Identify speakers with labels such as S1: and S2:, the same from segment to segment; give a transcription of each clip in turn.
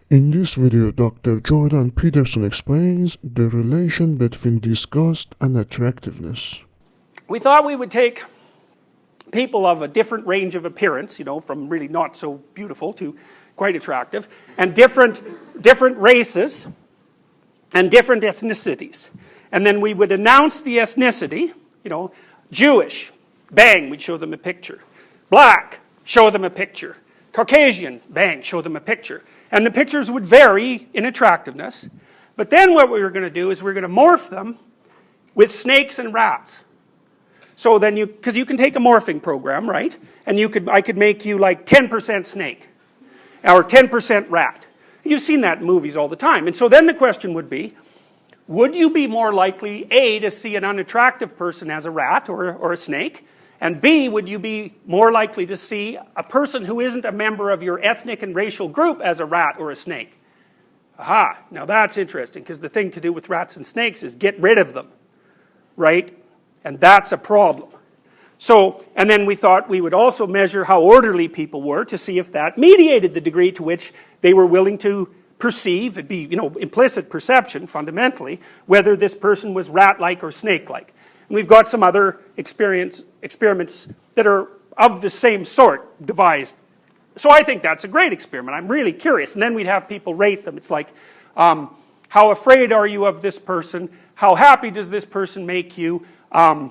S1: In this video, Dr. Jordan Peterson explains the relation between disgust and attractiveness.
S2: We thought we would take people of a different range of appearance, from really not so beautiful to quite attractive, and different races and different ethnicities. And then we would announce the ethnicity, Jewish, bang, we'd show them a picture. Black, show them a picture. Caucasian, bang, show them a picture. And the pictures would vary in attractiveness. But then what we were going to do is we were going to morph them with snakes and rats. So then because you can take a morphing program, right? And I could make you like 10% snake or 10% rat. You've seen that in movies all the time. And so then the question would be, would you be more likely, A, to see an unattractive person as a rat or a snake? And B, would you be more likely to see a person who isn't a member of your ethnic and racial group as a rat or a snake? Aha, now that's interesting, because the thing to do with rats and snakes is get rid of them, right? And that's a problem. So, and then we thought we would also measure how orderly people were to see if that mediated the degree to which they were willing to perceive, it'd be, implicit perception, fundamentally, whether this person was rat-like or snake-like. And we've got some other experiments that are of the same sort devised. So I think that's a great experiment. I'm really curious. And then we'd have people rate them. It's like, how afraid are you of this person? How happy does this person make you? How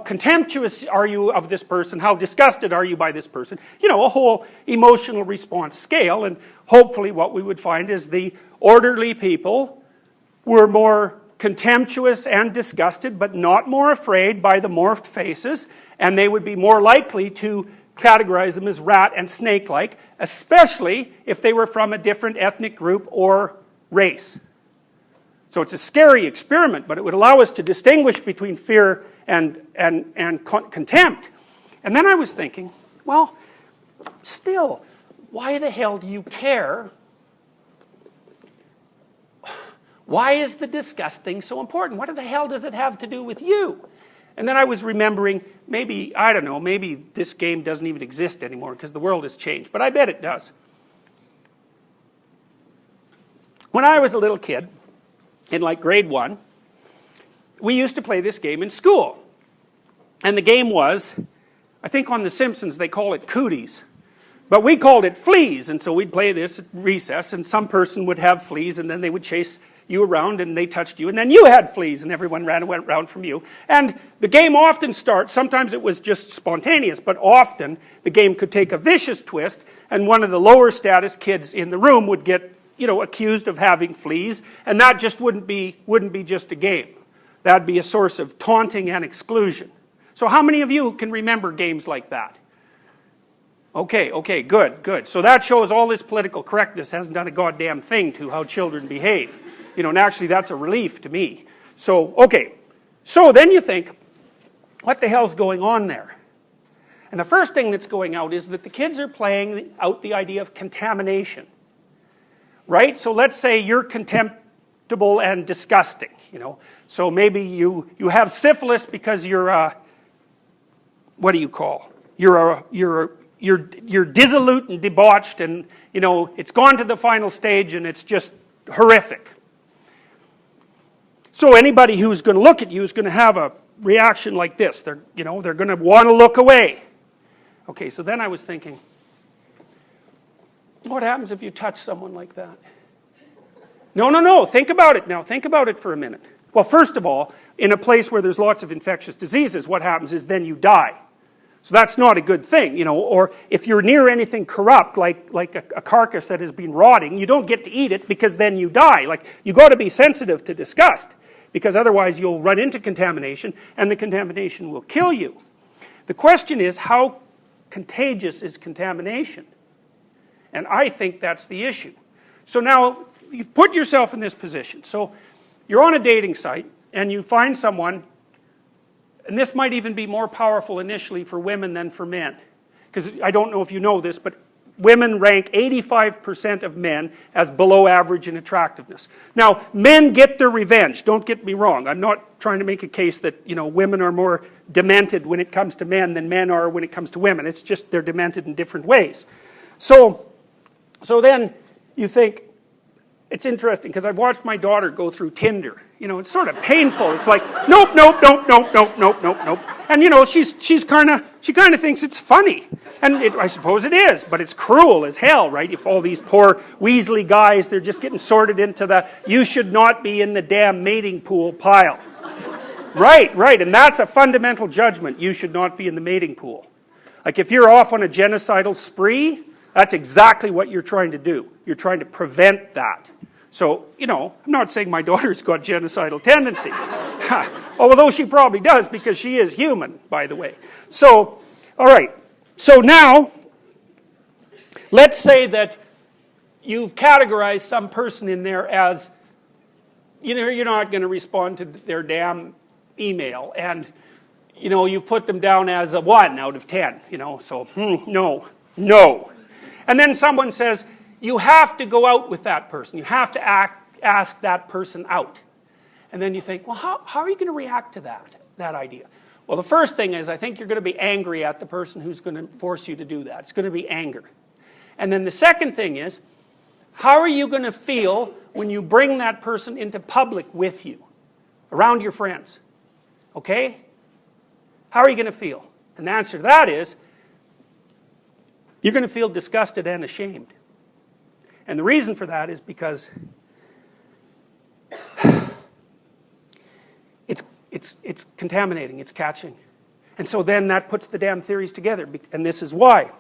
S2: contemptuous are you of this person? How disgusted are you by this person? A whole emotional response scale. And hopefully what we would find is the orderly people were more contemptuous and disgusted, but not more afraid by the morphed faces, and they would be more likely to categorize them as rat and snake-like, especially if they were from a different ethnic group or race. So it's a scary experiment, but it would allow us to distinguish between fear and contempt. And then I was thinking, well, still, why the hell do you care? Why is the disgust thing so important? What the hell does it have to do with you? And then I was remembering, maybe this game doesn't even exist anymore because the world has changed, but I bet it does. When I was a little kid, in like grade 1, we used to play this game in school. And the game was, I think on The Simpsons they call it cooties. But we called it fleas, and so we'd play this at recess, and some person would have fleas, and then they would chase you around, and they touched you, and then you had fleas, and everyone went around from you. And the game often starts, sometimes it was just spontaneous, but often the game could take a vicious twist, and one of the lower status kids in the room would get, accused of having fleas, and that just wouldn't be just a game. That'd be a source of taunting and exclusion. So how many of you can remember games like that? Okay, good. So that shows all this political correctness hasn't done a goddamn thing to how children behave. And actually that's a relief to me. So, okay. So then you think, what the hell's going on there? And the first thing that's going out is that the kids are playing out the idea of contamination. Right? So let's say you're contemptible and disgusting, So maybe you have syphilis because you're what do you call? You're dissolute and debauched, and it's gone to the final stage and it's just horrific. So anybody who's going to look at you is going to have a reaction like this. They're going to want to look away. Okay, so then I was thinking, what happens if you touch someone like that? No, think about it now. Think about it for a minute. Well, first of all, in a place where there's lots of infectious diseases, what happens is then you die. So that's not a good thing, or if you're near anything corrupt, like a carcass that has been rotting, you don't get to eat it because then you die. You got to be sensitive to disgust, because otherwise you'll run into contamination, and the contamination will kill you. The question is, how contagious is contamination? And I think that's the issue. So now, you put yourself in this position. So you're on a dating site, and you find someone, and this might even be more powerful initially for women than for men. Because I don't know if you know this, but women rank 85% of men as below average in attractiveness. Now, men get their revenge, don't get me wrong. I'm not trying to make a case that, women are more demented when it comes to men than men are when it comes to women. It's just they're demented in different ways. So then you think, it's interesting, because I've watched my daughter go through Tinder. You know, it's sort of painful. It's like, nope, nope, nope, nope, nope, nope, nope, nope. And you know, she kind of thinks it's funny. And I suppose it is, but it's cruel as hell, right? If all these poor Weasley guys, they're just getting sorted into the, you should not be in the damn mating pool pile. Right, and that's a fundamental judgment. You should not be in the mating pool. Like if you're off on a genocidal spree, that's exactly what you're trying to do. You're trying to prevent that. So, you know, I'm not saying my daughter's got genocidal tendencies. Although she probably does, because she is human, by the way. So, all right. So now, let's say that you've categorized some person in there as, you know, you're not going to respond to their damn email. And, you know, you've put them down as a 1 out of 10, you know. So, no. And then someone says, you have to go out with that person. You have to ask that person out. And then you think, well, how are you going to react to that idea? Well, the first thing is, I think you're going to be angry at the person who's going to force you to do that. It's going to be anger. And then the second thing is, how are you going to feel when you bring that person into public with you, around your friends? Okay? How are you going to feel? And the answer to that is, you're going to feel disgusted and ashamed. And the reason for that is because it's contaminating, it's catching. And so then that puts the damn theories together, and this is why.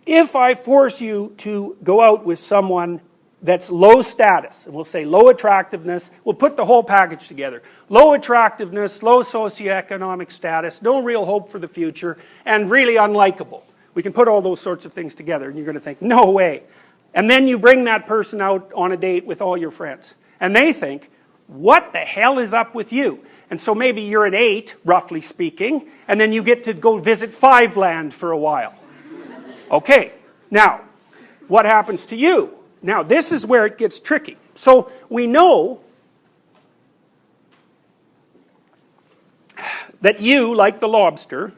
S2: If I force you to go out with someone that's low status, and we'll say low attractiveness, we'll put the whole package together. Low attractiveness, low socioeconomic status, no real hope for the future, and really unlikable. We can put all those sorts of things together, and you're going to think, no way. And then you bring that person out on a date with all your friends. And they think, what the hell is up with you? And so maybe you're an 8, roughly speaking, and then you get to go visit 5 land for a while. Okay, now, what happens to you? Now, this is where it gets tricky. So we know that you, like the lobster,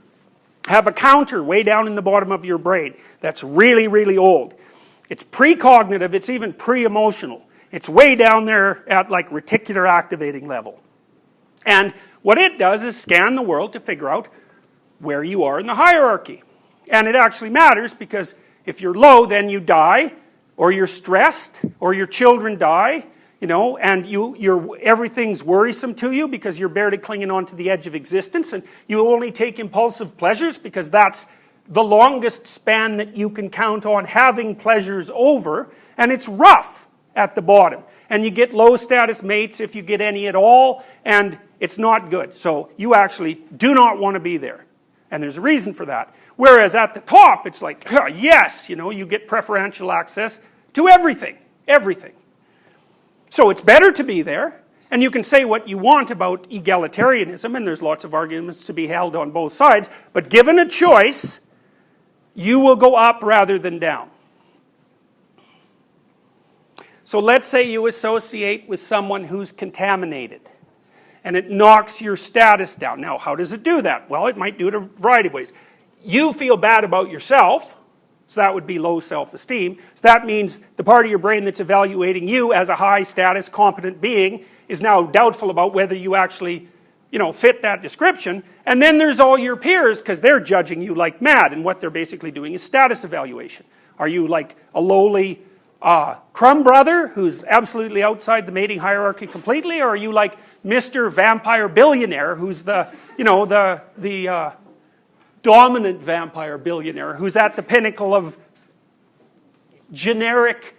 S2: have a counter way down in the bottom of your brain that's really, really old. It's precognitive, it's even pre-emotional. It's way down there at like reticular activating level. And what it does is scan the world to figure out where you are in the hierarchy. And it actually matters, because if you're low, then you die, or you're stressed, or your children die, you know, and everything's worrisome to you because you're barely clinging on to the edge of existence, and you only take impulsive pleasures because that's the longest span that you can count on having pleasures over, and it's rough at the bottom. And you get low status mates if you get any at all, and it's not good. So you actually do not want to be there. And there's a reason for that. Whereas at the top, it's like, yes, you know, you get preferential access to everything. Everything. So it's better to be there, and you can say what you want about egalitarianism, and there's lots of arguments to be held on both sides, but given a choice, you will go up rather than down. So let's say you associate with someone who's contaminated, and it knocks your status down. Now, how does it do that? Well, it might do it a variety of ways. You feel bad about yourself, so that would be low self-esteem. So that means the part of your brain that's evaluating you as a high-status, competent being is now doubtful about whether you actually, you know, fit that description. And then there's all your peers, because they're judging you like mad, and what they're basically doing is status evaluation. Are you like a lowly crumb brother who's absolutely outside the mating hierarchy completely, or are you like Mr. Vampire Billionaire who's the, you know, the dominant vampire billionaire who's at the pinnacle of generic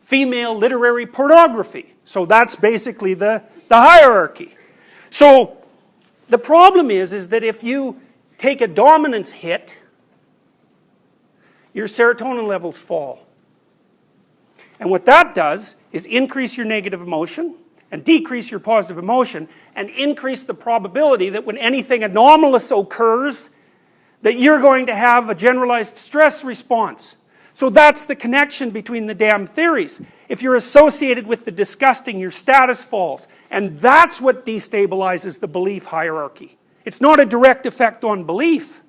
S2: female literary pornography? So that's basically the hierarchy. So the problem is that if you take a dominance hit, your serotonin levels fall. And what that does is increase your negative emotion and decrease your positive emotion, and increase the probability that when anything anomalous occurs, that you're going to have a generalized stress response. So that's the connection between the damn theories. If you're associated with the disgusting, your status falls. And that's what destabilizes the belief hierarchy. It's not a direct effect on belief.